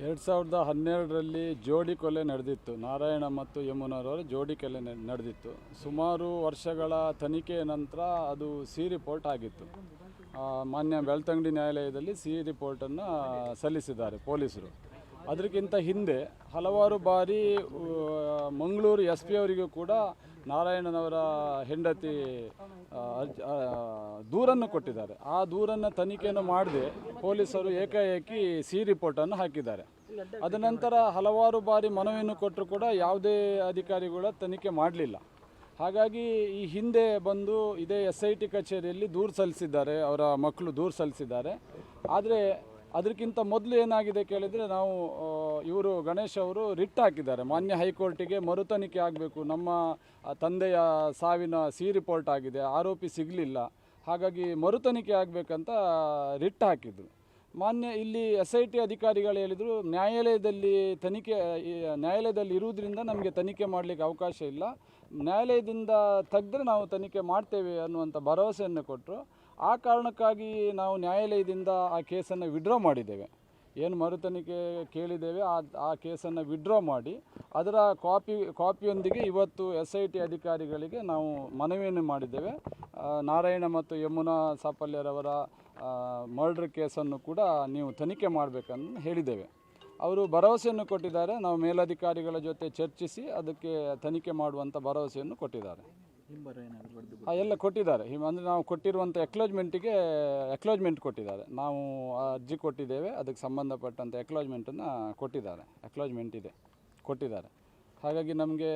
2012ರಲ್ಲಿ ಜೋಡಿ ಕೊಲೆ ನಡೆದಿತ್ತು. ನಾರಾಯಣ ಮತ್ತು ಯಮುನಾರವರ ಜೋಡಿ ಕೊಲೆ ನಡೆದಿತ್ತು. ಸುಮಾರು ವರ್ಷಗಳ ತನಿಖೆಯ ನಂತರ ಅದು ಸಿ ರಿಪೋರ್ಟ್ ಆಗಿತ್ತು. ಮಾನ್ಯ ಬೆಳ್ತಂಗಡಿ ನ್ಯಾಯಾಲಯದಲ್ಲಿ ಸಿ ರಿಪೋರ್ಟನ್ನು ಸಲ್ಲಿಸಿದ್ದಾರೆ ಪೊಲೀಸರು. ಅದಕ್ಕಿಂತ ಹಿಂದೆ ಹಲವಾರು ಬಾರಿ ಮಂಗಳೂರು ಎಸ್ ಪಿ ಅವರಿಗೂ ಕೂಡ ನಾರಾಯಣನವರ ಹೆಂಡತಿ ದೂರನ್ನು ಕೊಟ್ಟಿದ್ದಾರೆ. ಆ ದೂರನ್ನು ತನಿಖೆಯನ್ನು ಮಾಡದೆ ಪೊಲೀಸರು ಏಕಾಏಕಿ ಸಿ ರಿಪೋರ್ಟನ್ನು ಹಾಕಿದ್ದಾರೆ. ಅದ ನಂತರ ಹಲವಾರು ಬಾರಿ ಮನವಿಯನ್ನು ಕೊಟ್ಟರು ಕೂಡ ಯಾವುದೇ ಅಧಿಕಾರಿಗಳ ತನಿಖೆ ಮಾಡಲಿಲ್ಲ. ಹಾಗಾಗಿ ಈ ಹಿಂದೆ ಬಂದು ಇದೇ SIT ಕಚೇರಿಯಲ್ಲಿ ದೂರು ಸಲ್ಲಿಸಿದ್ದಾರೆ, ಅವರ ಮಕ್ಕಳು ದೂರು ಸಲ್ಲಿಸಿದ್ದಾರೆ. ಆದರೆ ಅದಕ್ಕಿಂತ ಮೊದಲು ಏನಾಗಿದೆ ಕೇಳಿದರೆ, ನಾವು ಇವರು ಗಣೇಶ್ ಅವರು ರಿಟ್ ಹಾಕಿದ್ದಾರೆ ಮಾನ್ಯ ಹೈಕೋರ್ಟಿಗೆ. ಮರುತನಿಖೆ ಆಗಬೇಕು, ನಮ್ಮ ತಂದೆಯ ಸಾವಿನ ಸಿ ರಿಪೋರ್ಟ್ ಆಗಿದೆ, ಆರೋಪಿ ಸಿಗಲಿಲ್ಲ, ಹಾಗಾಗಿ ಮರುತನಿಖೆ ಆಗಬೇಕಂತ ರಿಟ್ ಹಾಕಿದ್ರು. ಮಾನ್ಯ ಇಲ್ಲಿ SIT ಅಧಿಕಾರಿಗಳು ಹೇಳಿದರು, ನ್ಯಾಯಾಲಯದಲ್ಲಿ ಇರುವುದರಿಂದ ನಮಗೆ ತನಿಖೆ ಮಾಡಲಿಕ್ಕೆ ಅವಕಾಶ ಇಲ್ಲ, ನ್ಯಾಯಾಲಯದಿಂದ ತೆಗೆದ್ರೆ ನಾವು ತನಿಖೆ ಮಾಡ್ತೇವೆ ಅನ್ನುವಂಥ ಭರವಸೆಯನ್ನು ಕೊಟ್ಟರು. ಆ ಕಾರಣಕ್ಕಾಗಿ ನಾವು ನ್ಯಾಯಾಲಯದಿಂದ ಆ ಕೇಸನ್ನು ವಿಡ್ರಾ ಮಾಡಿದ್ದೇವೆ. ಏನು ಮರುತನಿಖೆ ಕೇಳಿದ್ದೇವೆ ಆ ಕೇಸನ್ನು ವಿಡ್ರಾ ಮಾಡಿ ಅದರ ಕಾಪಿಯೊಂದಿಗೆ ಇವತ್ತು SIT ಅಧಿಕಾರಿಗಳಿಗೆ ನಾವು ಮನವಿಯನ್ನು ಮಾಡಿದ್ದೇವೆ. ನಾರಾಯಣ ಮತ್ತು ಯಮುನಾ ಸಾಪಲ್ಯರವರ ಮರ್ಡರ್ ಕೇಸನ್ನು ಕೂಡ ನೀವು ತನಿಖೆ ಮಾಡಬೇಕಂತ ಹೇಳಿದ್ದೇವೆ. ಅವರು ಭರವಸೆಯನ್ನು ಕೊಟ್ಟಿದ್ದಾರೆ. ನಾವು ಮೇಲಧಿಕಾರಿಗಳ ಜೊತೆ ಚರ್ಚಿಸಿ ಅದಕ್ಕೆ ತನಿಖೆ ಮಾಡುವಂಥ ಭರವಸೆಯನ್ನು ಕೊಟ್ಟಿದ್ದಾರೆ. ಎಲ್ಲ ಕೊಟ್ಟಿದ್ದಾರೆ. ಅಂದರೆ ನಾವು ಕೊಟ್ಟಿರುವಂಥ ಎಕ್ಲೋಜ್ಮೆಂಟ್ ಕೊಟ್ಟಿದ್ದಾರೆ. ನಾವು ಅರ್ಜಿ ಕೊಟ್ಟಿದ್ದೇವೆ, ಅದಕ್ಕೆ ಸಂಬಂಧಪಟ್ಟಂಥ ಎಕ್ಲೋಜ್ಮೆಂಟನ್ನು ಕೊಟ್ಟಿದ್ದಾರೆ. ಹಾಗಾಗಿ ನಮಗೆ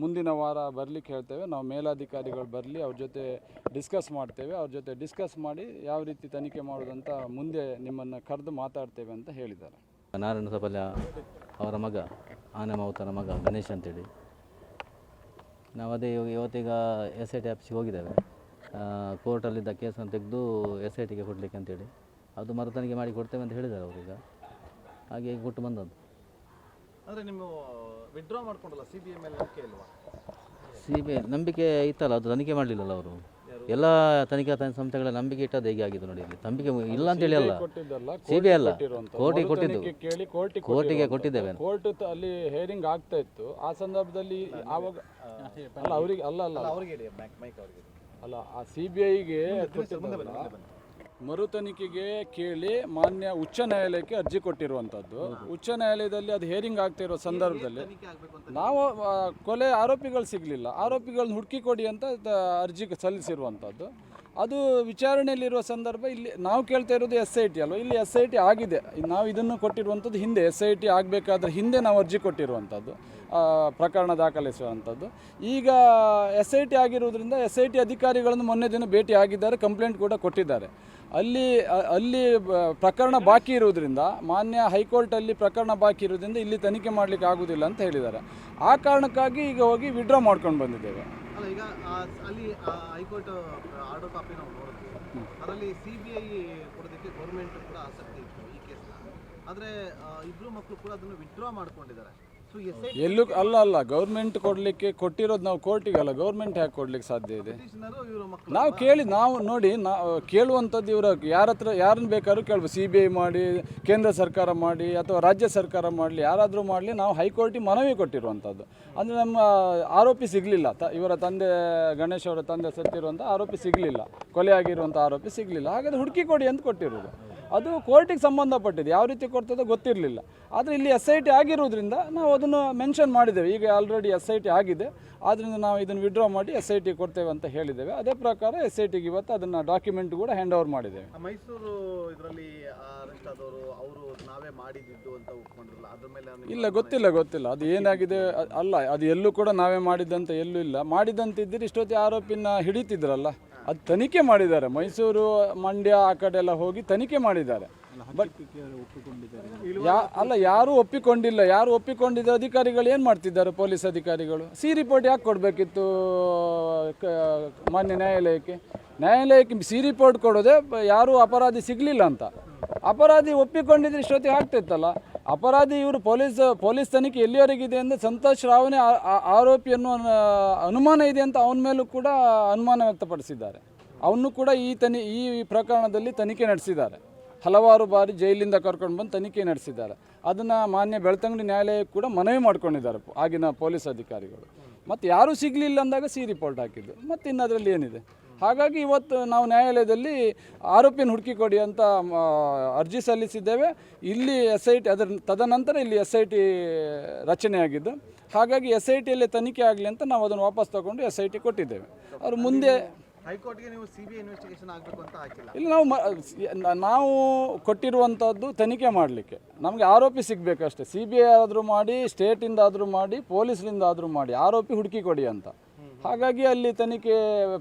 ಮುಂದಿನ ವಾರ ಬರಲಿಕ್ಕೆ ಹೇಳ್ತೇವೆ. ನಾವು ಮೇಲಾಧಿಕಾರಿಗಳು ಬರಲಿ, ಅವ್ರ ಜೊತೆ ಡಿಸ್ಕಸ್ ಮಾಡ್ತೇವೆ. ಅವ್ರ ಜೊತೆ ಡಿಸ್ಕಸ್ ಮಾಡಿ ಯಾವ ರೀತಿ ತನಿಖೆ ಮಾಡೋದಂತ ಮುಂದೆ ನಿಮ್ಮನ್ನು ಕರೆದು ಮಾತಾಡ್ತೇವೆ ಅಂತ ಹೇಳಿದ್ದಾರೆ. ನಾರಾಯಣ ಸಾಪಲ್ಯ ಅವರ ಮಗ, ಆನೆ ಮಾವುತನ ಮಗ ಗಣೇಶ್ ಅಂತೇಳಿ. ನಾವು ಅದೇ ಇವತ್ತೀಗ SIT ಆಫೀಸಿಗೆ ಹೋಗಿದ್ದೇವೆ. ಕೋರ್ಟಲ್ಲಿದ್ದ ಕೇಸನ್ನು ತೆಗೆದು SITಗೆ ಕೊಡಲಿಕ್ಕೆ ಅಂತೇಳಿ, ಅದು ಮರುತನಿಖೆ ಮಾಡಿ ಕೊಡ್ತೇವೆ ಅಂತ ಹೇಳಿದ್ದಾರೆ ಅವರೀಗ. ಹಾಗೆ ಕೊಟ್ಟು ಬಂದದ್ದು. ಅಂದರೆ ನೀವು ವಿಡ್ರಾ ಮಾಡ್ಕೊಂಡಲ್ಲ, CBI ಮೇಲೆ ನಂಬಿಕೆ ಇಲ್ವಾ? CBI ನಂಬಿಕೆ ಇತ್ತಲ್ಲ, ಅದು ತನಿಖೆ ಮಾಡಲಿಲ್ಲಲ್ಲ ಅವರು. ಎಲ್ಲ ತನಿಖಾ ಸಂಸ್ಥೆಗಳ ನಂಬಿಕೆ ಇಟ್ಟದ್ದು ಹೇಗೆ ಆಗಿದ್ದು ನೋಡಿ. ಇಲ್ಲಿ ನಂಬಿಕೆ ಇಲ್ಲ ಅಂತೇಳಿ ಅಲ್ಲ, CBI ಅಲ್ಲ, ಕೋರ್ಟಿಗೆ ಕೊಟ್ಟಿದ್ದು, ಕೋರ್ಟಿಗೆ ಕೊಟ್ಟಿದ್ದೇವೆ. ಕೋರ್ಟ್ ಅಲ್ಲಿ ಹೇರಿಂಗ್ ಆಗ್ತಾ ಇತ್ತು. ಆ ಸಂದರ್ಭದಲ್ಲಿ ಆವಾಗ ಆ CBIಗೆ ಮರುತನಿಖೆಗೆ ಕೇಳಿ ಮಾನ್ಯ ಉಚ್ಚ ನ್ಯಾಯಾಲಯಕ್ಕೆ ಅರ್ಜಿ ಕೊಟ್ಟಿರುವಂಥದ್ದು. ಉಚ್ಚ ನ್ಯಾಯಾಲಯದಲ್ಲಿ ಅದು ಹೇರಿಂಗ್ ಆಗ್ತಾ ಇರೋ ಸಂದರ್ಭದಲ್ಲಿ ನಾವು ಕೊಲೆ ಆರೋಪಿಗಳು ಸಿಗಲಿಲ್ಲ, ಆರೋಪಿಗಳನ್ನ ಹುಡುಕಿ ಕೊಡಿ ಅಂತ ಅರ್ಜಿ ಸಲ್ಲಿಸಿರುವಂಥದ್ದು. ಅದು ವಿಚಾರಣೆಯಲ್ಲಿರುವ ಸಂದರ್ಭ ಇಲ್ಲಿ ನಾವು ಕೇಳ್ತಾ ಇರೋದು SIT ಅಲ್ವ. ಇಲ್ಲಿ SIT ಆಗಿದೆ. ನಾವು ಇದನ್ನು ಕೊಟ್ಟಿರುವಂಥದ್ದು ಹಿಂದೆ SIT ಆಗಬೇಕಾದ್ರೆ ಹಿಂದೆ ನಾವು ಅರ್ಜಿ ಕೊಟ್ಟಿರುವಂಥದ್ದು, ಪ್ರಕರಣ ದಾಖಲಿಸುವಂಥದ್ದು. ಈಗ SIT ಆಗಿರುವುದರಿಂದ SIT ಅಧಿಕಾರಿಗಳನ್ನು ಮೊನ್ನೆ ದಿನ ಭೇಟಿ ಆಗಿದ್ದಾರೆ, ಕಂಪ್ಲೇಂಟ್ ಕೂಡ ಕೊಟ್ಟಿದ್ದಾರೆ. ಅಲ್ಲಿ ಪ್ರಕರಣ ಬಾಕಿ ಇರುವುದರಿಂದ, ಮಾನ್ಯ ಹೈಕೋರ್ಟಲ್ಲಿ ಪ್ರಕರಣ ಬಾಕಿ ಇರುವುದರಿಂದ ಇಲ್ಲಿ ತನಿಖೆ ಮಾಡಲಿಕ್ಕೆ ಆಗುವುದಿಲ್ಲ ಅಂತ ಹೇಳಿದ್ದಾರೆ. ಆ ಕಾರಣಕ್ಕಾಗಿ ಈಗ ಹೋಗಿ ವಿಡ್ರಾ ಮಾಡ್ಕೊಂಡು ಬಂದಿದ್ದೇವೆ. ಅಲ್ಲ, ಈಗ ಅಲ್ಲಿ ಹೈಕೋರ್ಟ್ ಆರ್ಡರ್ ಕಾಪಿ ನಾವು ನೋಡಿದ್ವಿ. ಅದರಲ್ಲಿ CBI ಕೊಡೋದಕ್ಕೆ ಗೌರ್ಮೆಂಟ್ ಕೂಡ ಆಸಕ್ತಿ ಇತ್ತು ಈ ಕೇಸ್ನ. ಆದರೆ ಇಬ್ಬರು ಮಕ್ಕಳು ಕೂಡ ಅದನ್ನು ವಿಡ್ರಾ ಮಾಡ್ಕೊಂಡಿದ್ದಾರೆ. ಎಲ್ಲೂ ಅಲ್ಲ ಗೌರ್ಮೆಂಟ್ ಕೊಟ್ಟಿರೋದು ನಾವು ಕೋರ್ಟಿಗೆ ಅಲ್ಲ, ಗೌರ್ಮೆಂಟ್ ಯಾಕೆ ಕೊಡ್ಲಿಕ್ಕೆ ಸಾಧ್ಯ ಇದೆ? ನಾವು ನೋಡಿ ಕೇಳುವಂಥದ್ದು ಇವರು ಯಾರನ್ನ ಬೇಕಾದ್ರೂ ಕೇಳ್ಬೋದು. CBI ಮಾಡಿ, ಕೇಂದ್ರ ಸರ್ಕಾರ ಮಾಡಿ, ಅಥವಾ ರಾಜ್ಯ ಸರ್ಕಾರ ಮಾಡಲಿ, ಯಾರಾದರೂ ಮಾಡಲಿ, ನಾವು ಹೈಕೋರ್ಟಿಗೆ ಮನವಿ ಕೊಟ್ಟಿರುವಂಥದ್ದು. ಅಂದರೆ ನಮ್ಮ ಆರೋಪಿ ಸಿಗಲಿಲ್ಲ, ಇವರ ತಂದೆ ಗಣೇಶ್ ಅವರ ತಂದೆ ಸತ್ತಿರುವಂಥ ಆರೋಪಿ ಸಿಗಲಿಲ್ಲ, ಕೊಲೆ ಆಗಿರುವಂಥ ಆರೋಪಿ ಸಿಗಲಿಲ್ಲ. ಹಾಗಾದರೆ ಹುಡುಕಿ ಕೊಡಿ ಅಂತ ಕೊಟ್ಟಿರೋದು. ಅದು ಕೋರ್ಟಿಗೆ ಸಂಬಂಧಪಟ್ಟಿದೆ, ಯಾವ ರೀತಿ ಕೊಡ್ತದೋ ಗೊತ್ತಿರಲಿಲ್ಲ. ಆದರೆ ಇಲ್ಲಿ SIT ಆಗಿರೋದ್ರಿಂದ ನಾವು ಅದನ್ನು ಮೆನ್ಷನ್ ಮಾಡಿದ್ದೇವೆ. ಈಗ ಆಲ್ರೆಡಿ SIT ಆಗಿದೆ, ಆದ್ದರಿಂದ ನಾವು ಇದನ್ನು ವಿಡ್ರಾ ಮಾಡಿ SIT ಕೊಡ್ತೇವೆ ಅಂತ ಹೇಳಿದ್ದೇವೆ. ಅದೇ ಪ್ರಕಾರ SITಗೆ ಇವತ್ತು ಅದನ್ನು ಡಾಕ್ಯುಮೆಂಟ್ ಕೂಡ ಹ್ಯಾಂಡ್ ಓವರ್ ಮಾಡಿದ್ದೇವೆ. ಮೈಸೂರು ಇದರಲ್ಲಿ ಅರೆಸ್ಟ್ ಆದವರು ಅವರು ನಾವೇ ಮಾಡಿದ್ದು ಅಂತ ಒಪ್ಕೊಂಡಿರಲ್ಲ, ಅದ್ರ ಮೇಲೆ ಇಲ್ಲ, ಗೊತ್ತಿಲ್ಲ ಅದು ಏನಾಗಿದೆ. ಅಲ್ಲ, ಅದು ಎಲ್ಲೂ ಕೂಡ ನಾವೇ ಮಾಡಿದ್ದಂತ ಎಲ್ಲೂ ಇಲ್ಲ. ಮಾಡಿದಂತಿದ್ದರೆ ಇಷ್ಟೊತ್ತಿ ಆರೋಪಿನ ಹಿಡಿತಿದ್ರಲ್ಲ. ಅದು ತನಿಖೆ ಮಾಡಿದ್ದಾರೆ, ಮೈಸೂರು, ಮಂಡ್ಯ ಆ ಕಡೆ ಎಲ್ಲ ಹೋಗಿ ತನಿಖೆ ಮಾಡಿದ್ದಾರೆ. ಬಟ್ ಯಾರೂ ಒಪ್ಪಿಕೊಂಡಿಲ್ಲ. ಯಾರು ಒಪ್ಪಿಕೊಂಡಿದ್ದ ಅಧಿಕಾರಿಗಳು ಏನು ಮಾಡ್ತಿದ್ದಾರೆ? ಪೊಲೀಸ್ ಅಧಿಕಾರಿಗಳು ಸಿ ರಿಪೋರ್ಟ್ ಯಾಕೆ ಕೊಡಬೇಕಿತ್ತು ಮಾನ್ಯ ನ್ಯಾಯಾಲಯಕ್ಕೆ? ಸಿ ರಿಪೋರ್ಟ್ ಕೊಡೋದೆ ಯಾರೂ ಅಪರಾಧಿ ಸಿಗಲಿಲ್ಲ ಅಂತ. ಅಪರಾಧಿ ಒಪ್ಪಿಕೊಂಡಿದ್ರೆ ಇಷ್ಟೊತ್ತಿಗೆ ಆಗ್ತಿತ್ತಲ್ಲ. ಅಪರಾಧಿ ಇವರು ಪೊಲೀಸ್ ತನಿಖೆ ಎಲ್ಲಿವರೆಗಿದೆ ಅಂದರೆ ಸಂತೋಷ್ ರಾವ್ನೇ ಆರೋಪಿ ಅನ್ನೋ ಅನುಮಾನ ಇದೆ ಅಂತ ಅವನ ಮೇಲೂ ಕೂಡ ಅನುಮಾನ ವ್ಯಕ್ತಪಡಿಸಿದ್ದಾರೆ. ಅವನು ಕೂಡ ಈ ಪ್ರಕರಣದಲ್ಲಿ ತನಿಖೆ ನಡೆಸಿದ್ದಾರೆ. ಹಲವಾರು ಬಾರಿ ಜೈಲಿಂದ ಕರ್ಕೊಂಡು ಬಂದು ತನಿಖೆ ನಡೆಸಿದ್ದಾರೆ. ಅದನ್ನು ಮಾನ್ಯ ಬೆಳ್ತಂಗಡಿ ನ್ಯಾಯಾಲಯಕ್ಕೆ ಕೂಡ ಮನವಿ ಮಾಡ್ಕೊಂಡಿದ್ದಾರೆ ಆಗಿನ ಪೊಲೀಸ್ ಅಧಿಕಾರಿಗಳು. ಮತ್ತು ಯಾರೂ ಸಿಗಲಿಲ್ಲ ಅಂದಾಗ ಸಿ ರಿಪೋರ್ಟ್ ಹಾಕಿದ್ದು, ಮತ್ತು ಇನ್ನು ಅದರಲ್ಲಿ ಏನಿದೆ. ಹಾಗಾಗಿ ಇವತ್ತು ನಾವು ನ್ಯಾಯಾಲಯದಲ್ಲಿ ಆರೋಪಿನ ಹುಡುಕಿ ಕೊಡಿ ಅಂತ ಅರ್ಜಿ ಸಲ್ಲಿಸಿದ್ದೇವೆ. ಇಲ್ಲಿ SIT ಅದರ ತದನಂತರ ಇಲ್ಲಿ SIT ರಚನೆಯಾಗಿದ್ದು, ಹಾಗಾಗಿ SITಯಲ್ಲಿ ತನಿಖೆ ಆಗಲಿ ಅಂತ ನಾವು ಅದನ್ನು ವಾಪಸ್ ತಗೊಂಡು SIT ಕೊಟ್ಟಿದ್ದೇವೆ. ಅವರು ಮುಂದೆ ಹೈಕೋರ್ಟ್ಗೆ ನೀವು CBI ಇನ್ವೆಸ್ಟಿಗೇಷನ್ ಆಗಬೇಕು ಅಂತ ಹಾಕಿಲ್ಲ. ಇಲ್ಲಿ ನಾವು ಕೊಟ್ಟಿರುವಂಥದ್ದು ತನಿಖೆ ಮಾಡಲಿಕ್ಕೆ, ನಮಗೆ ಆರೋಪಿ ಸಿಗಬೇಕಷ್ಟೇ. CBI ಆದರೂ ಮಾಡಿ, ಸ್ಟೇಟಿಂದ ಆದರೂ ಮಾಡಿ, ಪೊಲೀಸ್ನಿಂದ ಆದರೂ ಮಾಡಿ, ಆರೋಪಿ ಹುಡುಕಿ ಕೊಡಿ ಅಂತ. ಹಾಗಾಗಿ ಅಲ್ಲಿ ತನಿಖೆ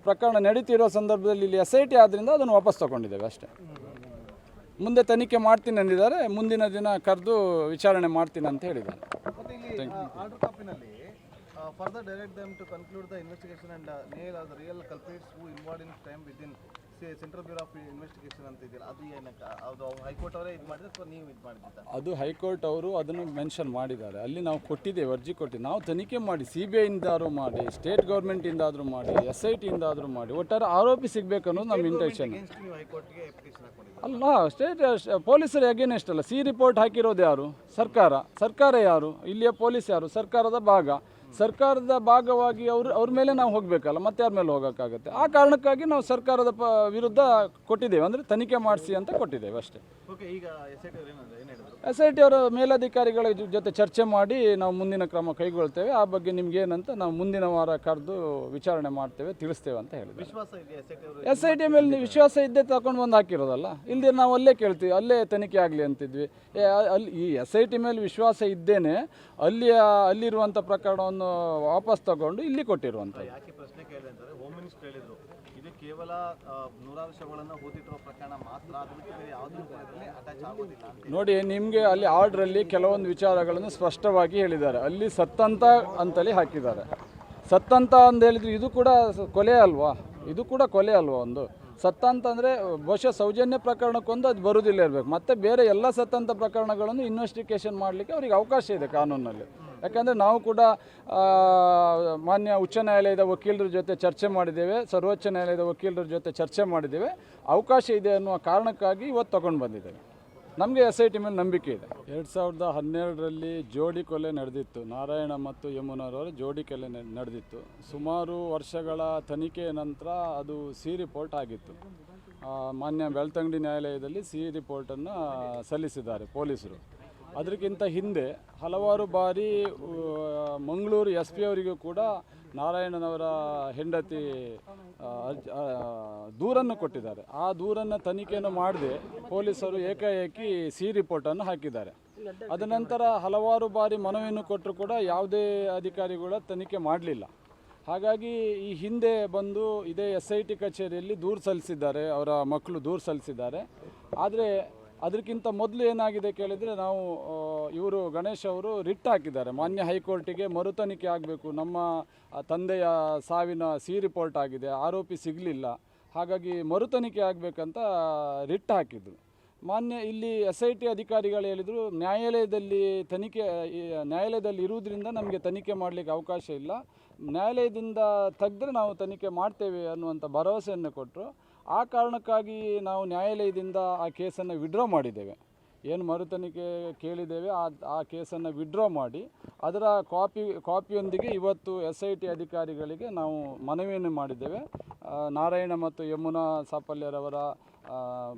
ಪ್ರಕರಣ ನಡೀತಿರೋ ಸಂದರ್ಭದಲ್ಲಿ ಇಲ್ಲಿ SIT ಆದ್ದರಿಂದ ಅದನ್ನು ವಾಪಸ್ ತಗೊಂಡಿದ್ದೇವೆ ಅಷ್ಟೇ. ಮುಂದೆ ತನಿಖೆ ಮಾಡ್ತೀನಿ ಅಂದಿದ್ದಾರೆ, ಮುಂದಿನ ದಿನ ಕರೆದು ವಿಚಾರಣೆ ಮಾಡ್ತೀನಿ ಅಂತ ಹೇಳಿದ್ದಾರೆ. ಮತ್ತೆ ಇಲ್ಲಿ order ಕಾಪಿನಲ್ಲಿ further direct them to conclude the investigation and nail the real culprits who involved in crime within central bureau of investigation ಅಂತ ಇದೆಯಲ್ಲ, ಅದು ಏನಕ್ಕೆ ಅದು ಹೈಕೋರ್ಟ್ ಅವರೇ ಇದು ಮಾಡಿದ್ರೆ ಅಥವಾ ನೀವು ಇದು ಮಾಡಿದ್ದೀರಾ? ಅದು ಹೈಕೋರ್ಟ್ ಅವರು ಅದನ್ನು ಮೆನ್ಷನ್ ಮಾಡಿದ್ದಾರೆ. ಅಲ್ಲಿ ನಾವು ಕೊಟ್ಟಿದ್ದೇವೆ, ಅರ್ಜಿ ಕೊಟ್ಟಿದ್ದೇವೆ. ನಾವು ತನಿಖೆ ಮಾಡಿ CBI ಇಂದಾದರೂ ಮಾಡಿ, ಸ್ಟೇಟ್ ಗೌರ್ಮೆಂಟಿಂದಾದರೂ ಮಾಡಿ, SIT ಇಂದಾದರೂ ಮಾಡಿ, ಒಟ್ಟಾರೆ ಆರೋಪಿ ಸಿಗಬೇಕು ಅನ್ನೋದು ನಮ್ಮ ಇಂಟೆನ್ಷನ್. ನೀವು ಹೈಕೋರ್ಟ್ಗೆ ಅಪ್ಲಿಕೇಶನ್ ಹಾಕೊಂಡಿದ್ದೀರಾ? ಅಲ್ಲ, ಸ್ಟೇಟ್ ಪೊಲೀಸರು ಅಗೇನೆಸ್ಟ್ ಅಲ್ಲ. ಸಿ ರಿಪೋರ್ಟ್ ಹಾಕಿರೋದು ಯಾರು? ಸರ್ಕಾರ ಯಾರು? ಇಲ್ಲಿಯ ಪೊಲೀಸ್ ಯಾರು? ಸರ್ಕಾರದ ಭಾಗ. ಸರ್ಕಾರದ ಭಾಗವಾಗಿ ಅವ್ರ ಮೇಲೆ ನಾವು ಹೋಗಬೇಕಲ್ಲ, ಮತ್ತೆ ಯಾರ ಮೇಲೆ ಹೋಗೋಕ್ಕಾಗುತ್ತೆ? ಆ ಕಾರಣಕ್ಕಾಗಿ ನಾವು ಸರ್ಕಾರದ ವಿರುದ್ಧ ಕೊಟ್ಟಿದ್ದೇವೆ, ಅಂದರೆ ತನಿಖೆ ಮಾಡಿಸಿ ಅಂತ ಕೊಟ್ಟಿದ್ದೇವೆ ಅಷ್ಟೇ. ಓಕೆ, ಈಗ SIT ಅವರು ಏನು ಹೇಳಿದ್ರು? SIT ಅವರ ಮೇಲಧಿಕಾರಿಗಳ ಜೊತೆ ಚರ್ಚೆ ಮಾಡಿ ನಾವು ಮುಂದಿನ ಕ್ರಮ ಕೈಗೊಳ್ತೇವೆ. ಆ ಬಗ್ಗೆ ನಿಮ್ಗೇನಂತ ನಾವು ಮುಂದಿನ ವಾರ ಕರೆದು ವಿಚಾರಣೆ ಮಾಡ್ತೇವೆ, ತಿಳಿಸ್ತೇವೆ ಅಂತ ಹೇಳಿದ್ವಿ. ವಿಶ್ವಾಸ ಇದೆ SIT ಅವರು? SIT ಮೇಲೆ ವಿಶ್ವಾಸ ಇದ್ದೇ ತಗೊಂಡು ಬಂದು ಹಾಕಿರೋದಲ್ಲ. ಇಲ್ಲದೆ ನಾವು ಅಲ್ಲೇ ಕೇಳ್ತೀವಿ, ಅಲ್ಲೇ ತನಿಖೆ ಆಗಲಿ ಅಂತಿದ್ವಿ. ಅಲ್ಲಿ ಈ SIT ಮೇಲೆ ವಿಶ್ವಾಸ ಇದ್ದೇನೆ ಅಲ್ಲಿರುವಂಥ ಪ್ರಕರಣವನ್ನು ವಾಪಸ್ ತಗೊಂಡು ಇಲ್ಲಿ ಕೊಟ್ಟಿರುವಂಥದ್ದು. ಯಾಕೆ ಪ್ರಶ್ನೆ ಕೇಳಿದೆ ಅಂತಂದರೆ, ಹೋಮ್ ಮಿನಿಸ್ಟರ್ ಹೇಳಿದರು ಇದು ಕೇವಲ 100 ಶವಗಳನ್ನು ಹೂತಿಟ್ಟಿರೋ ಪ್ರಕರಣ ಮಾತ್ರ, ಅದಕ್ಕೆ ಬೇರೆ ಯಾವುದೂ ಅಟ್ಯಾಚ್ ಆಗೋದಿಲ್ಲ ಅಂತ. ನೋಡಿ, ನಿಮಗೆ ಅಲ್ಲಿ ಆರ್ಡ್ರಲ್ಲಿ ಕೆಲವೊಂದು ವಿಚಾರಗಳನ್ನು ಸ್ಪಷ್ಟವಾಗಿ ಹೇಳಿದ್ದಾರೆ. ಅಲ್ಲಿ ಸತ್ತಂತ ಅಂತಲೇ ಹಾಕಿದ್ದಾರೆ. ಸತ್ತಂತ ಅಂತ ಹೇಳಿದ್ರೆ ಇದು ಕೂಡ ಕೊಲೆ ಅಲ್ವಾ? ಇದು ಕೂಡ ಕೊಲೆ ಅಲ್ವಾ? ಒಂದು ಸತ್ತಂತ ಅಂದರೆ ಬಹುಶಃ ಸೌಜನ್ಯ ಪ್ರಕರಣಕ್ಕೊಂದು ಅದು ಬರುವುದಿಲ್ಲ ಇರಬೇಕು. ಮತ್ತು ಬೇರೆ ಎಲ್ಲ ಸತ್ತಂತ ಪ್ರಕರಣಗಳನ್ನು ಇನ್ವೆಸ್ಟಿಗೇಷನ್ ಮಾಡಲಿಕ್ಕೆ ಅವರಿಗೆ ಅವಕಾಶ ಇದೆ ಕಾನೂನಲ್ಲಿ. ಯಾಕಂದರೆ ನಾವು ಕೂಡ ಮಾನ್ಯ ಉಚ್ಚ ನ್ಯಾಯಾಲಯದ ವಕೀಲರ ಜೊತೆ ಚರ್ಚೆ ಮಾಡಿದ್ದೇವೆ, ಸರ್ವೋಚ್ಚ ನ್ಯಾಯಾಲಯದ ವಕೀಲರ ಜೊತೆ ಚರ್ಚೆ ಮಾಡಿದ್ದೇವೆ. ಅವಕಾಶ ಇದೆ ಅನ್ನುವ ಕಾರಣಕ್ಕಾಗಿ ಇವತ್ತು ತಗೊಂಡು ಬಂದಿದ್ದೇವೆ. ನಮಗೆ SIT ಮೇಲೆ ನಂಬಿಕೆ ಇದೆ. 2012ರಲ್ಲಿ ಜೋಡಿ ಕೊಲೆ ನಡೆದಿತ್ತು. ನಾರಾಯಣ ಮತ್ತು ಯಮುನಾರವರ ಜೋಡಿ ಕೊಲೆ ನಡೆದಿತ್ತು. ಸುಮಾರು ವರ್ಷಗಳ ತನಿಖೆಯ ನಂತರ ಅದು ಸಿ ರಿಪೋರ್ಟ್ ಆಗಿತ್ತು. ಮಾನ್ಯ ಬೆಳ್ತಂಗಡಿ ನ್ಯಾಯಾಲಯದಲ್ಲಿ ಸಿ ರಿಪೋರ್ಟನ್ನು ಸಲ್ಲಿಸಿದ್ದಾರೆ ಪೊಲೀಸರು. ಅದಕ್ಕಿಂತ ಹಿಂದೆ ಹಲವಾರು ಬಾರಿ ಮಂಗಳೂರು SP ಅವರಿಗೂ ಕೂಡ ನಾರಾಯಣನವರ ಹೆಂಡತಿ ದೂರನ್ನು ಕೊಟ್ಟಿದ್ದಾರೆ. ಆ ದೂರನ್ನು ತನಿಖೆಯನ್ನು ಮಾಡದೆ ಪೊಲೀಸರು ಏಕಾಏಕಿ ಸಿ ರಿಪೋರ್ಟನ್ನು ಹಾಕಿದ್ದಾರೆ. ಅದ ನಂತರ ಹಲವಾರು ಬಾರಿ ಮನವಿಯನ್ನು ಕೊಟ್ಟರು ಕೂಡ ಯಾವುದೇ ಅಧಿಕಾರಿಗಳ ತನಿಖೆ ಮಾಡಲಿಲ್ಲ. ಹಾಗಾಗಿ ಈ ಹಿಂದೆ ಬಂದು ಇದೇ SIT ಕಚೇರಿಯಲ್ಲಿ ದೂರು ಸಲ್ಲಿಸಿದ್ದಾರೆ, ಅವರ ಮಕ್ಕಳು ದೂರು ಸಲ್ಲಿಸಿದ್ದಾರೆ. ಆದರೆ ಅದಕ್ಕಿಂತ ಮೊದಲು ಏನಾಗಿದೆ ಕೇಳಿದರೆ, ನಾವು ಇವರು ಗಣೇಶ್ ಅವರು ರಿಟ್ ಹಾಕಿದ್ದಾರೆ ಮಾನ್ಯ ಹೈಕೋರ್ಟಿಗೆ. ಮರುತನಿಖೆ ಆಗಬೇಕು, ನಮ್ಮ ತಂದೆಯ ಸಾವಿನ ಸಿ ರಿಪೋರ್ಟ್ ಆಗಿದೆ, ಆರೋಪಿ ಸಿಗಲಿಲ್ಲ, ಹಾಗಾಗಿ ಮರುತನಿಖೆ ಆಗಬೇಕಂತ ರಿಟ್ ಹಾಕಿದ್ರು. ಮಾನ್ಯ ಇಲ್ಲಿ SIT ಅಧಿಕಾರಿಗಳು ಹೇಳಿದರು, ನ್ಯಾಯಾಲಯದಲ್ಲಿ ಇರುವುದರಿಂದ ನಮಗೆ ತನಿಖೆ ಮಾಡಲಿಕ್ಕೆ ಅವಕಾಶ ಇಲ್ಲ, ನ್ಯಾಯಾಲಯದಿಂದ ತೆಗೆದ್ರೆ ನಾವು ತನಿಖೆ ಮಾಡ್ತೇವೆ ಅನ್ನುವಂಥ ಭರವಸೆಯನ್ನು ಕೊಟ್ಟರು. ಆ ಕಾರಣಕ್ಕಾಗಿ ನಾವು ನ್ಯಾಯಾಲಯದಿಂದ ಆ ಕೇಸನ್ನು ವಿಡ್ರಾ ಮಾಡಿದ್ದೇವೆ. ಏನು ಮರುತನಿಖೆ ಕೇಳಿದ್ದೇವೆ ಆ ಕೇಸನ್ನು ವಿಡ್ರಾ ಮಾಡಿ ಅದರ ಕಾಪಿಯೊಂದಿಗೆ ಇವತ್ತು SIT ಅಧಿಕಾರಿಗಳಿಗೆ ನಾವು ಮನವಿಯನ್ನು ಮಾಡಿದ್ದೇವೆ. ನಾರಾಯಣ ಮತ್ತು ಯಮುನಾ ಸಾಪಲ್ಯರವರ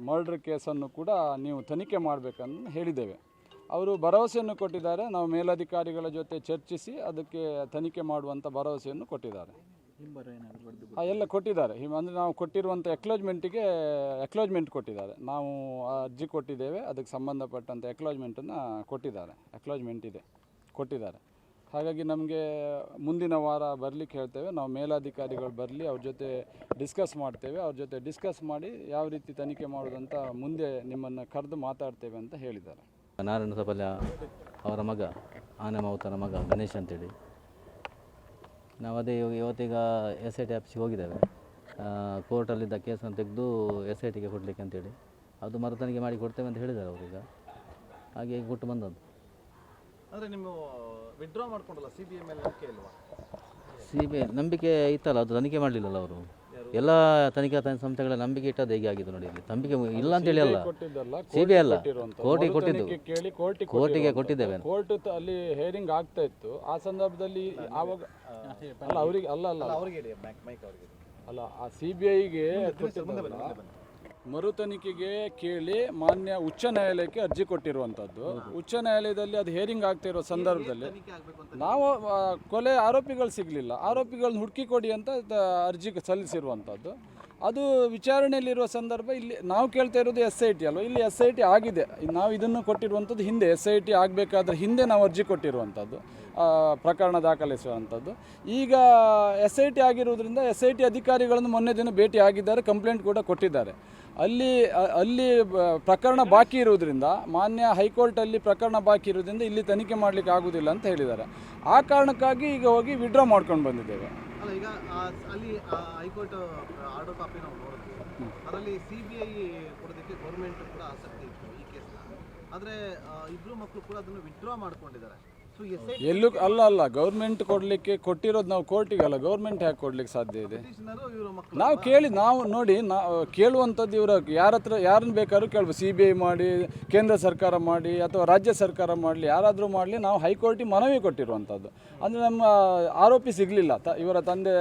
ಮರ್ಡರ್ ಕೇಸನ್ನು ಕೂಡ ನೀವು ತನಿಖೆ ಮಾಡಬೇಕಂತ ಹೇಳಿದ್ದೇವೆ. ಅವರು ಭರವಸೆಯನ್ನು ಕೊಟ್ಟಿದ್ದಾರೆ. ನಾವು ಮೇಲಧಿಕಾರಿಗಳ ಜೊತೆ ಚರ್ಚಿಸಿ ಅದಕ್ಕೆ ತನಿಖೆ ಮಾಡುವಂಥ ಭರವಸೆಯನ್ನು ಕೊಟ್ಟಿದ್ದಾರೆ. ಎಲ್ಲ ಕೊಟ್ಟಿದ್ದಾರೆ. ಅಂದರೆ ನಾವು ಕೊಟ್ಟಿರುವಂಥ ಎಕ್ಲಾಜ್ಮೆಂಟ್ ಕೊಟ್ಟಿದ್ದಾರೆ. ನಾವು ಅರ್ಜಿ ಕೊಟ್ಟಿದ್ದೇವೆ, ಅದಕ್ಕೆ ಸಂಬಂಧಪಟ್ಟಂಥ ಎಕ್ಲಾಜ್ಮೆಂಟನ್ನು ಕೊಟ್ಟಿದ್ದಾರೆ. ಹಾಗಾಗಿ ನಮಗೆ ಮುಂದಿನ ವಾರ ಬರಲಿಕ್ಕೆ ಹೇಳ್ತೇವೆ. ನಾವು ಮೇಲಾಧಿಕಾರಿಗಳು ಬರಲಿ, ಅವ್ರ ಜೊತೆ ಡಿಸ್ಕಸ್ ಮಾಡ್ತೇವೆ. ಅವ್ರ ಜೊತೆ ಡಿಸ್ಕಸ್ ಮಾಡಿ ಯಾವ ರೀತಿ ತನಿಖೆ ಮಾಡೋದಂತ ಮುಂದೆ ನಿಮ್ಮನ್ನು ಕರೆದು ಮಾತಾಡ್ತೇವೆ ಅಂತ ಹೇಳಿದ್ದಾರೆ. ನಾರಾಯಣ ಸಾಪಲ್ಯ ಅವರ ಮಗ, ಆನೆ ಮಾವುತನ ಮಗ ಗಣೇಶ್ ಅಂತೇಳಿ. ನಾವು ಅದೇ ಇವತ್ತೀಗ SIT ಆಫೀಸಿಗೆ ಹೋಗಿದ್ದೇವೆ. ಕೋರ್ಟಲ್ಲಿದ್ದ ಕೇಸನ್ನು ತೆಗೆದು SITಗೆ ಕೊಡಲಿಕ್ಕೆ ಅಂತೇಳಿ, ಅದು ಮರುತನಿಗೆ ಮಾಡಿ ಕೊಡ್ತೇವೆ ಅಂತ ಹೇಳಿದ್ದಾರೆ ಅವರೀಗ. ಹಾಗೆ ಕೊಟ್ಟು ಬಂದದ್ದು. ಅಂದರೆ ನೀವು ವಿಡ್ರಾ ಮಾಡ್ಕೊಂಡಲ್ಲ, CBI ಮೇಲೆ ನಂಬಿಕೆ ಇಲ್ವಾ? CBI ನಂಬಿಕೆ ಇತ್ತಲ್ಲ, ಅದು ತನಿಖೆ ಮಾಡಲಿಲ್ಲಲ್ಲ ಅವರು. ಎಲ್ಲ ತನಿಖಾ ಸಂಸ್ಥೆಗಳ ನಂಬಿಕೆ ಇಟ್ಟದ್ದು ಹೇಗೆ ಆಗಿದೆ ನೋಡಿ. ಇಲ್ಲಿ ನಂಬಿಕೆ ಇಲ್ಲ ಅಂತೇಳಿ ಅಲ್ಲ, ಕೊಟ್ಟಿದ್ದಲ್ಲ, CBI ಅಲ್ಲ, ಕೊಟ್ಟಿರುವಂಥದ್ದು. ಕೋರ್ಟಿಗೆ ಕೊಟ್ಟಿದ್ದು, ಮರುತನಿಖೆ ಕೇಳಿ ಕೋರ್ಟಿಗೆ ಕೊಟ್ಟಿದ್ದೇವೆ. ಕೋರ್ಟ್ ಅಲ್ಲಿ ಹೇರಿಂಗ್ ಆಗ್ತಾ ಇತ್ತು. ಆ ಸಂದರ್ಭದಲ್ಲಿ ಆವಾಗ ಅಲ್ಲ ಅವರಿಗೆ ಅಲ್ಲ ಅಲ್ಲ ಅವ್ರಿಗೆ ಹೇಳಿ, ಮೈಕ್ ಅವ್ರಿಗೆ. ಅಲ್ಲ ಆ CBIಗೆ ಮರು ತನಿಖೆಗೆ ಕೇಳಿ ಮಾನ್ಯ ಉಚ್ಚ ನ್ಯಾಯಾಲಯಕ್ಕೆ ಅರ್ಜಿ ಕೊಟ್ಟಿರುವಂಥದ್ದು. ಉಚ್ಚ ನ್ಯಾಯಾಲಯದಲ್ಲಿ ಅದು ಹೇರಿಂಗ್ ಆಗ್ತಾ ಇರೋ ಸಂದರ್ಭದಲ್ಲಿ ತನಿಖೆ ಆಗ್ಬೇಕು ಅಂತ ನಾವು ಕೊಲೆ ಆರೋಪಿಗಳು ಸಿಗಲಿಲ್ಲ, ಆರೋಪಿಗಳನ್ನ ಹುಡುಕಿ ಕೊಡಿ ಅಂತ ಅರ್ಜಿ ಸಲ್ಲಿಸಿರುವಂಥದ್ದು. ಅದು ವಿಚಾರಣೆಯಲ್ಲಿರುವ ಸಂದರ್ಭ ಇಲ್ಲಿ ನಾವು ಕೇಳ್ತಾ ಇರೋದು SIT ಅಲ್ವ, ಇಲ್ಲಿ SIT ಆಗಿದೆ. ನಾವು ಇದನ್ನು ಕೊಟ್ಟಿರುವಂಥದ್ದು ಹಿಂದೆ SIT ಆಗಬೇಕಾದ್ರೆ ಹಿಂದೆ ನಾವು ಅರ್ಜಿ ಕೊಟ್ಟಿರುವಂಥದ್ದು, ಪ್ರಕರಣ ದಾಖಲಿಸುವಂಥದ್ದು. ಈಗ SIT ಆಗಿರುವುದರಿಂದ SIT ಅಧಿಕಾರಿಗಳನ್ನು ಮೊನ್ನೆ ದಿನ ಭೇಟಿ ಆಗಿದ್ದಾರೆ, ಕಂಪ್ಲೇಂಟ್ ಕೂಡ ಕೊಟ್ಟಿದ್ದಾರೆ. ಅಲ್ಲಿ ಪ್ರಕರಣ ಬಾಕಿ ಇರುವುದರಿಂದ, ಮಾನ್ಯ ಹೈಕೋರ್ಟಲ್ಲಿ ಪ್ರಕರಣ ಬಾಕಿ ಇರುವುದರಿಂದ ಇಲ್ಲಿ ತನಿಖೆ ಮಾಡಲಿಕ್ಕೆ ಆಗುವುದಿಲ್ಲ ಅಂತ ಹೇಳಿದ್ದಾರೆ. ಆ ಕಾರಣಕ್ಕಾಗಿ ಈಗ ಹೋಗಿ ವಿಡ್ರಾ ಮಾಡ್ಕೊಂಡು ಬಂದಿದ್ದೇವೆ. ಅಲ್ಲ, ಈಗ ಅಲ್ಲಿ ಹೈಕೋರ್ಟ್ ಆರ್ಡರ್ ಕಾಪಿ ನಾವು ನೋಡಿದ್ವಿ. ಅದರಲ್ಲಿ CBI ಕೊಡೋದಕ್ಕೆ ಗೌರ್ಮೆಂಟ್ ಕೂಡ ಆಸಕ್ತಿ ಇತ್ತು ಈ ಕೇಸ್ನ. ಆದರೆ ಇಬ್ಬರು ಮಕ್ಕಳು ಕೂಡ ಅದನ್ನು ವಿಡ್ರಾ ಮಾಡ್ಕೊಂಡಿದ್ದಾರೆ. ಸೊ ಎಲ್ಲೂ ಅಲ್ಲ ಗೌರ್ಮೆಂಟ್ ಕೊಡಲಿಕ್ಕೆ ಕೊಟ್ಟಿರೋದು ನಾವು ಕೋರ್ಟಿಗೆ ಅಲ್ಲ, ಗೌರ್ಮೆಂಟ್ ಯಾಕೆ ಕೊಡ್ಲಿಕ್ಕೆ ಸಾಧ್ಯ ಇದೆ? ಇವರು ಮಕ್ಕಳು ನಾವು ನಾವು ನೋಡಿ ನಾವು ಕೇಳುವಂಥದ್ದು ಇವರು ಯಾರನ್ನು ಬೇಕಾದ್ರೂ ಕೇಳ್ಬೋದು. CBI ಮಾಡಿ, ಕೇಂದ್ರ ಸರ್ಕಾರ ಮಾಡಿ, ಅಥವಾ ರಾಜ್ಯ ಸರ್ಕಾರ ಮಾಡಲಿ, ಯಾರಾದರೂ ಮಾಡಲಿ, ನಾವು ಹೈಕೋರ್ಟಿಗೆ ಮನವಿ ಕೊಟ್ಟಿರುವಂಥದ್ದು. ಅಂದರೆ ನಮ್ಮ ಆರೋಪಿ ಸಿಗಲಿಲ್ಲ, ಇವರ ತಂದೆ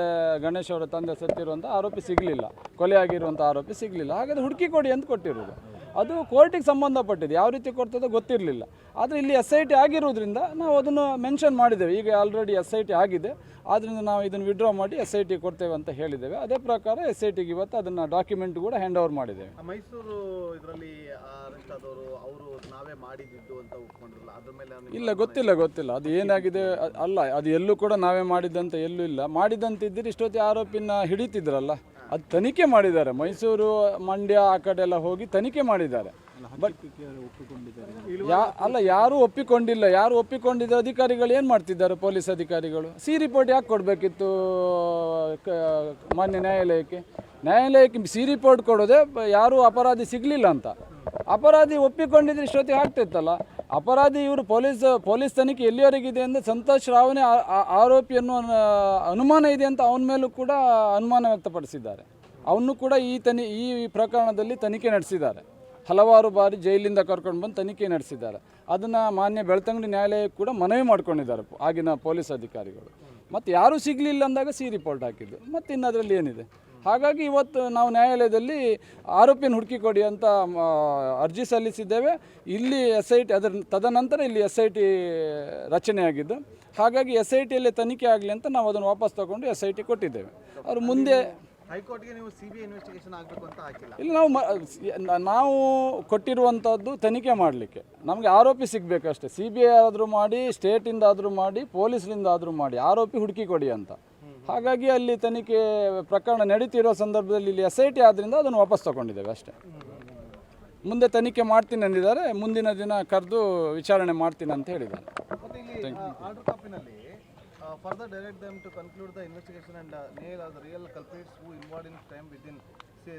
ಗಣೇಶ್ ಅವರ ತಂದೆ ಸತ್ತಿರುವಂಥ ಆರೋಪಿ ಸಿಗಲಿಲ್ಲ, ಕೊಲೆ ಆಗಿರುವಂಥ ಆರೋಪಿ ಸಿಗಲಿಲ್ಲ. ಹಾಗಾದರೆ ಹುಡುಕಿ ಕೊಡಿ ಅಂತ ಕೊಟ್ಟಿರೋದು. ಅದು ಕೋರ್ಟಿಗೆ ಸಂಬಂಧಪಟ್ಟಿದೆ, ಯಾವ ರೀತಿ ಕೊಡ್ತದೋ ಗೊತ್ತಿರಲಿಲ್ಲ. ಆದರೆ ಇಲ್ಲಿ SIT ಆಗಿರೋದ್ರಿಂದ ನಾವು ಅದನ್ನು ಮೆನ್ಷನ್ ಮಾಡಿದ್ದೇವೆ. ಈಗ ಆಲ್ರೆಡಿ SIT ಆಗಿದೆ, ಆದ್ದರಿಂದ ನಾವು ಇದನ್ನು ವಿಡ್ರಾ ಮಾಡಿ SIT ಕೊಡ್ತೇವೆ ಅಂತ ಹೇಳಿದ್ದೇವೆ. ಅದೇ ಪ್ರಕಾರ SITಗೆ ಇವತ್ತು ಅದನ್ನು ಡಾಕ್ಯುಮೆಂಟ್ ಕೂಡ ಹ್ಯಾಂಡ್ ಓವರ್ ಮಾಡಿದ್ದೇವೆ. ಮೈಸೂರು ಇದರಲ್ಲಿ ಅರೆಸ್ಟ್ ಆದವರು ಅವರು ನಾವೇ ಮಾಡಿದ್ದು ಅಂತ ಒಪ್ಕೊಂಡಿರಲ್ಲ, ಅದ್ರ ಮೇಲೆ ಇಲ್ಲ, ಗೊತ್ತಿಲ್ಲ ಅದು ಏನಾಗಿದೆ. ಅಲ್ಲ, ಅದು ಎಲ್ಲೂ ಕೂಡ ನಾವೇ ಮಾಡಿದ್ದಂತ ಎಲ್ಲೂ ಇಲ್ಲ. ಮಾಡಿದಂತಿದ್ದರೆ ಇಷ್ಟೊತ್ತಿ ಆರೋಪಿನ ಹಿಡಿತಿದ್ರಲ್ಲ. ಅದು ತನಿಖೆ ಮಾಡಿದ್ದಾರೆ, ಮೈಸೂರು, ಮಂಡ್ಯ ಆ ಕಡೆ ಎಲ್ಲ ಹೋಗಿ ತನಿಖೆ ಮಾಡಿದ್ದಾರೆ. ಬಟ್ ಯಾರೂ ಒಪ್ಪಿಕೊಂಡಿಲ್ಲ. ಯಾರು ಒಪ್ಪಿಕೊಂಡಿದ್ದ ಅಧಿಕಾರಿಗಳು ಏನು ಮಾಡ್ತಿದ್ದಾರೆ? ಪೊಲೀಸ್ ಅಧಿಕಾರಿಗಳು ರಿಪೋರ್ಟ್ ಯಾಕೆ ಕೊಡಬೇಕಿತ್ತು ಮಾನ್ಯ ನ್ಯಾಯಾಲಯಕ್ಕೆ ರಿಪೋರ್ಟ್ ಕೊಡೋದೆ ಯಾರೂ ಅಪರಾಧಿ ಸಿಗಲಿಲ್ಲ ಅಂತ. ಅಪರಾಧಿ ಒಪ್ಪಿಕೊಂಡಿದ್ರೆ ಇಷ್ಟೊತ್ತಿಗೆ ಆಗ್ತಿತ್ತಲ್ಲ. ಅಪರಾಧಿ ಇವರು ಪೊಲೀಸ್ ತನಿಖೆ ಎಲ್ಲಿವರೆಗಿದೆ ಅಂದರೆ ಸಂತೋಷ್ ರಾವ್ನೇ ಆರೋಪಿಯನ್ನು ಅನುಮಾನ ಇದೆ ಅಂತ ಅವನ ಮೇಲೂ ಕೂಡ ಅನುಮಾನ ವ್ಯಕ್ತಪಡಿಸಿದ್ದಾರೆ. ಅವನು ಕೂಡ ಈ ಪ್ರಕರಣದಲ್ಲಿ ತನಿಖೆ ನಡೆಸಿದ್ದಾರೆ. ಹಲವಾರು ಬಾರಿ ಜೈಲಿಂದ ಕರ್ಕೊಂಡು ಬಂದು ತನಿಖೆ ನಡೆಸಿದ್ದಾರೆ. ಅದನ್ನು ಮಾನ್ಯ ಬೆಳ್ತಂಗಡಿ ನ್ಯಾಯಾಲಯಕ್ಕೆ ಕೂಡ ಮನವಿ ಮಾಡ್ಕೊಂಡಿದ್ದಾರೆ ಆಗಿನ ಪೊಲೀಸ್ ಅಧಿಕಾರಿಗಳು. ಮತ್ತು ಯಾರೂ ಸಿಗಲಿಲ್ಲ ಅಂದಾಗ ರಿಪೋರ್ಟ್ ಹಾಕಿದ್ದು. ಮತ್ತು ಇನ್ನು ಅದರಲ್ಲಿ ಏನಿದೆ? ಹಾಗಾಗಿ ಇವತ್ತು ನಾವು ನ್ಯಾಯಾಲಯದಲ್ಲಿ ಆರೋಪಿಯನ್ನು ಹುಡುಕಿ ಕೊಡಿ ಅಂತ ಅರ್ಜಿ ಸಲ್ಲಿಸಿದ್ದೇವೆ. ಇಲ್ಲಿ SIT ತದನಂತರ ಇಲ್ಲಿ SIT ರಚನೆಯಾಗಿದ್ದು. ಹಾಗಾಗಿ SITಯಲ್ಲಿ ತನಿಖೆ ಆಗಲಿ ಅಂತ ನಾವು ಅದನ್ನು ವಾಪಸ್ ತಗೊಂಡು SIT ಕೊಟ್ಟಿದ್ದೇವೆ. ಅವರು ಮುಂದೆ ಹೈಕೋರ್ಟ್ಗೆ ನೀವು CBI ಇನ್ವೆಸ್ಟಿಗೇಷನ್ ಆಗಬೇಕು ಅಂತ ಹಾಕಿಲ್ಲ. ಇಲ್ಲಿ ನಾವು ಕೊಟ್ಟಿರುವಂಥದ್ದು ತನಿಖೆ ಮಾಡಲಿಕ್ಕೆ. ನಮಗೆ ಆರೋಪಿ ಸಿಗಬೇಕಷ್ಟೇ. CBI ಆದರೂ ಮಾಡಿ, ಸ್ಟೇಟಿಂದ ಆದರೂ ಮಾಡಿ, ಪೊಲೀಸ್ನಿಂದ ಆದರೂ ಮಾಡಿ, ಆರೋಪಿ ಹುಡುಕಿ ಕೊಡಿ ಅಂತ. ಹಾಗಾಗಿ ಅಲ್ಲಿ ತನಿಖೆ ಪ್ರಕರಣ ನಡೀತಿರೋ ಸಂದರ್ಭದಲ್ಲಿ ಇಲ್ಲಿ SIT ಆದ್ದರಿಂದ ಅದನ್ನು ವಾಪಸ್ ತಗೊಂಡಿದ್ದೇವೆ ಅಷ್ಟೇ. ಮುಂದೆ ತನಿಖೆ ಮಾಡ್ತೀನಿ ಅಂದಿದ್ದಾರೆ, ಮುಂದಿನ ದಿನ ಕರೆದು ವಿಚಾರಣೆ ಮಾಡ್ತೀನಿ ಅಂತ ಹೇಳಿದ್ದಾರೆ. ಮತ್ತೆ ಇಲ್ಲಿ order ಕಾಪಿನಲ್ಲಿ further direct them to conclude the investigation and nail the real culprits who involved in crime within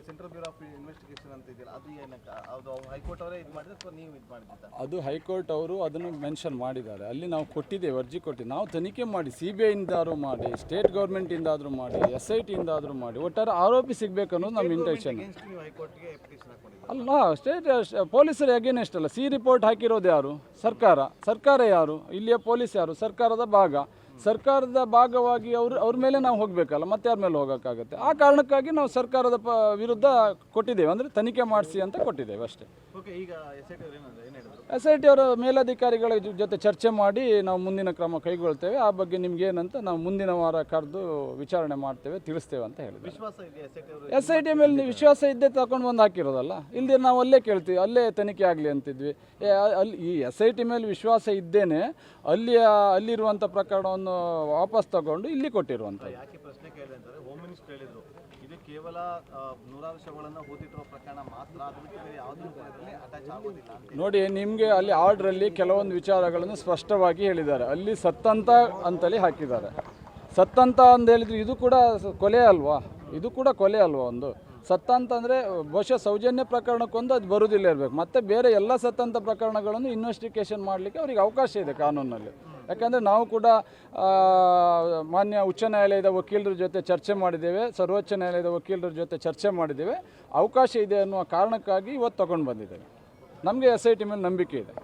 central bureau of investigation ಅಂತ ಇದೆಯಲ್ಲ, ಅದು ಏನಕ್ಕೆ? ಅದು ಹೈಕೋರ್ಟ್ ಅವರೇ ಇದು ಮಾಡಿದ್ರೆ ಅಥವಾ ನೀವು ಇದು ಮಾಡಿದ್ದ? ಅದು ಹೈಕೋರ್ಟ್ ಅವರು ಅದನ್ನು ಮೆನ್ಷನ್ ಮಾಡಿದ್ದಾರೆ. ಅಲ್ಲಿ ನಾವು ಕೊಟ್ಟಿದ್ದೇವೆ, ಅರ್ಜಿ ಕೊಟ್ಟಿದ್ದು. ನಾವು ತನಿಖೆ ಮಾಡಿ, CBIಯಿಂದಾದರೂ ಮಾಡಿ, ಸ್ಟೇಟ್ ಗೌರ್ಮೆಂಟಿಂದಾದರೂ ಮಾಡಿ, SITಯಿಂದಾದರೂ ಮಾಡಿ, ಒಟ್ಟಾರೆ ಆರೋಪಿ ಸಿಗಬೇಕು ಅನ್ನೋದು ನಮ್ಮ ಇಂಟೆನ್ಷನ್. ನೀವು ಹೈಕೋರ್ಟ್ಗೆ ಅಪ್ಲಿಕೇಶನ್ ಹಾಕೊಂಡಿದ್ದೀರಾ? ಅಲ್ಲ, ಸ್ಟೇಟ್ ಪೊಲೀಸರು ಅಗೇನೆಸ್ಟ್ ಅಲ್ಲ. ರಿಪೋರ್ಟ್ ಹಾಕಿರೋದು ಯಾರು? ಸರ್ಕಾರ ಯಾರು? ಇಲ್ಲಿಯ ಪೊಲೀಸ್ ಯಾರು? ಸರ್ಕಾರದ ಭಾಗ. ಸರ್ಕಾರದ ಭಾಗವಾಗಿ ಅವ್ರ ಮೇಲೆ ನಾವು ಹೋಗಬೇಕಲ್ಲ, ಮತ್ತೆ ಯಾರ ಮೇಲೆ ಹೋಗೋಕ್ಕಾಗುತ್ತೆ? ಆ ಕಾರಣಕ್ಕಾಗಿ ನಾವು ಸರ್ಕಾರದ ವಿರುದ್ಧ ಕೊಟ್ಟಿದ್ದೇವೆ, ಅಂದರೆ ತನಿಖೆ ಮಾಡಿಸಿ ಅಂತ ಕೊಟ್ಟಿದ್ದೇವೆ ಅಷ್ಟೇ. ಓಕೆ, ಈಗ SIT ಅವರ ಮೇಲಧಿಕಾರಿಗಳ ಜೊತೆ ಚರ್ಚೆ ಮಾಡಿ ನಾವು ಮುಂದಿನ ಕ್ರಮ ಕೈಗೊಳ್ತೇವೆ. ಆ ಬಗ್ಗೆ ನಿಮ್ಗೆ ಏನಂತ ನಾವು ಮುಂದಿನ ವಾರ ಕರೆದು ವಿಚಾರಣೆ ಮಾಡ್ತೇವೆ, ತಿಳಿಸ್ತೇವೆ ಅಂತ ಹೇಳಿದ್ವಿ. ವಿಶ್ವಾಸ ಇದೆ SIT ಮೇಲೆ ವಿಶ್ವಾಸ ಇದ್ದೇ ತಗೊಂಡು ಬಂದು ಹಾಕಿರೋದಲ್ಲ. ಇಲ್ಲದೆ ನಾವು ಅಲ್ಲೇ ಕೇಳ್ತೀವಿ, ಅಲ್ಲೇ ತನಿಖೆ ಆಗಲಿ ಅಂತಿದ್ವಿ. ಅಲ್ಲಿ ಈ SIT ಮೇಲೆ ವಿಶ್ವಾಸ ಇದ್ದೇನೆ ಅಲ್ಲಿರುವಂಥ ಪ್ರಕರಣವನ್ನು ವಾಪಸ್ ತಗೊಂಡು ಇಲ್ಲಿ ಕೊಟ್ಟಿರುವಂಥದ್ದು. ಯಾಕೆ ಪ್ರಶ್ನೆ ಕೇಳಿದೆ ಅಂತಂದರೆ, ಹೋಮ್ ಮಿನಿಸ್ಟರ್ ಹೇಳಿದರು ಇದು ಕೇವಲ 100 ಶವಗಳನ್ನು ಹೂತಿಟ್ಟಿರೋ ಪ್ರಕರಣ ಮಾತ್ರ, ಅದಕ್ಕೆ ಯಾವುದೂ ಅಟ್ಯಾಚ್ ಆಗೋದಿಲ್ಲ ಅಂತ. ನೋಡಿ, ನಿಮಗೆ ಅಲ್ಲಿ ಆರ್ಡ್ರಲ್ಲಿ ಕೆಲವೊಂದು ವಿಚಾರಗಳನ್ನು ಸ್ಪಷ್ಟವಾಗಿ ಹೇಳಿದ್ದಾರೆ. ಅಲ್ಲಿ ಸತ್ತಂತ ಅಂತಲೇ ಹಾಕಿದ್ದಾರೆ. ಸತ್ತಂತ ಅಂತ ಹೇಳಿದ್ರೆ ಇದು ಕೂಡ ಕೊಲೆ ಅಲ್ವಾ? ಇದು ಕೂಡ ಕೊಲೆ ಅಲ್ವಾ? ಒಂದು ಸತ್ತಂತ ಅಂದರೆ ಬಹುಶಃ ಸೌಜನ್ಯ ಪ್ರಕರಣಕ್ಕೊಂದು ಅದು ಬರುವುದಿಲ್ಲ ಇರಬೇಕು. ಮತ್ತು ಬೇರೆ ಎಲ್ಲ ಸತ್ತಂತ ಪ್ರಕರಣಗಳನ್ನು ಇನ್ವೆಸ್ಟಿಗೇಷನ್ ಮಾಡಲಿಕ್ಕೆ ಅವರಿಗೆ ಅವಕಾಶ ಇದೆ ಕಾನೂನಲ್ಲಿ. ಯಾಕಂದರೆ ನಾವು ಕೂಡ ಮಾನ್ಯ ಉಚ್ಚ ನ್ಯಾಯಾಲಯದ ವಕೀಲರ ಜೊತೆ ಚರ್ಚೆ ಮಾಡಿದ್ದೇವೆ, ಸರ್ವೋಚ್ಚ ನ್ಯಾಯಾಲಯದ ವಕೀಲರ ಜೊತೆ ಚರ್ಚೆ ಮಾಡಿದ್ದೇವೆ. ಅವಕಾಶ ಇದೆ ಅನ್ನುವ ಕಾರಣಕ್ಕಾಗಿ ಇವತ್ತು ತಗೊಂಡು ಬಂದಿದ್ದೇವೆ. ನಮಗೆ SIT ಮೇಲೆ ನಂಬಿಕೆ ಇದೆ.